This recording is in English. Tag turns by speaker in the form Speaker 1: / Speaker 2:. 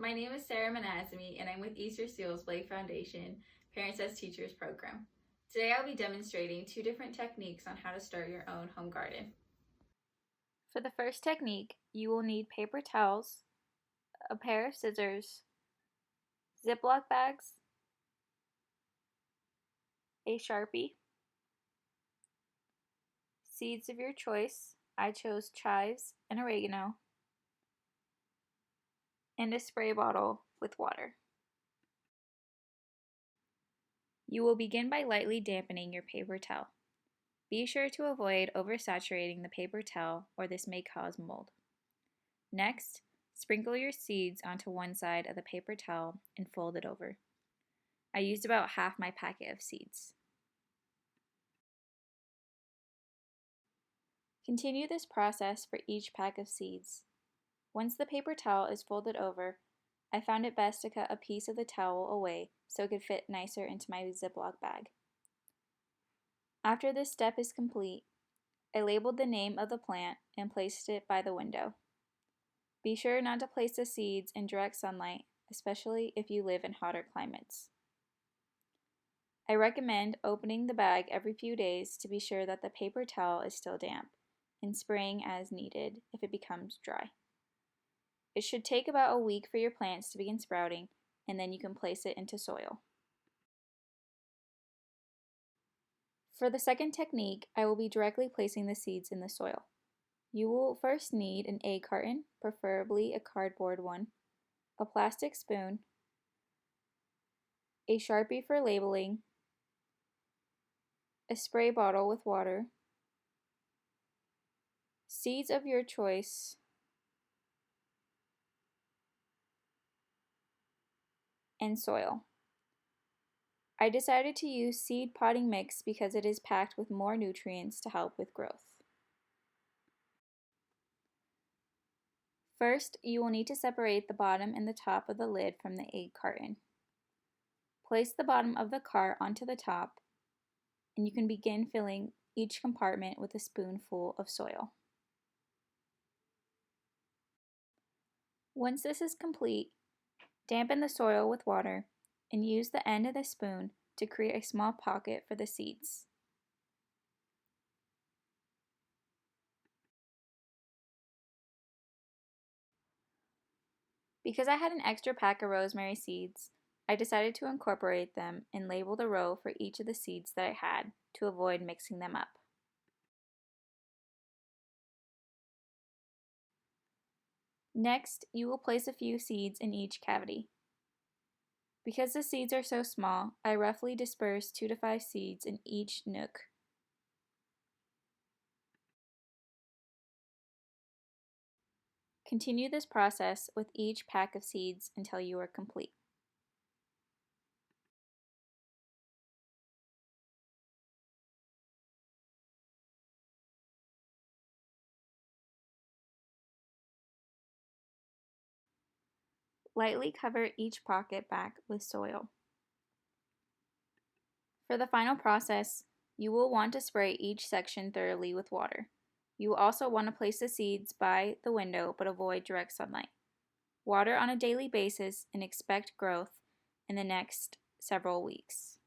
Speaker 1: My name is Sarah Manazimi, and I'm with Easter Seals Blake Foundation Parents as Teachers program. Today I'll be demonstrating 2 different techniques on how to start your own home garden.
Speaker 2: For the first technique, you will need paper towels, a pair of scissors, Ziploc bags, a Sharpie, seeds of your choice, I chose chives and oregano, and a spray bottle with water. You will begin by lightly dampening your paper towel. Be sure to avoid oversaturating the paper towel or this may cause mold. Next, sprinkle your seeds onto one side of the paper towel and fold it over. I used about half my packet of seeds. Continue this process for each pack of seeds. Once the paper towel is folded over, I found it best to cut a piece of the towel away so it could fit nicer into my Ziploc bag. After this step is complete, I labeled the name of the plant and placed it by the window. Be sure not to place the seeds in direct sunlight, especially if you live in hotter climates. I recommend opening the bag every few days to be sure that the paper towel is still damp, and spraying as needed if it becomes dry. It should take about a week for your plants to begin sprouting, and then you can place it into soil. For the second technique, I will be directly placing the seeds in the soil. You will first need an egg carton, preferably a cardboard one, a plastic spoon, a Sharpie for labeling, a spray bottle with water, seeds of your choice, and soil. I decided to use seed potting mix because it is packed with more nutrients to help with growth. First, you will need to separate the bottom and the top of the lid from the egg carton. Place the bottom of the cart onto the top, and you can begin filling each compartment with a spoonful of soil. Once this is complete, dampen the soil with water and use the end of the spoon to create a small pocket for the seeds. Because I had an extra pack of rosemary seeds, I decided to incorporate them and label the row for each of the seeds that I had to avoid mixing them up. Next, you will place a few seeds in each cavity. Because the seeds are so small, I roughly disperse 2 to 5 seeds in each nook. Continue this process with each pack of seeds until you are complete. Lightly cover each pocket back with soil. For the final process, you will want to spray each section thoroughly with water. You will also want to place the seeds by the window but avoid direct sunlight. Water on a daily basis and expect growth in the next several weeks.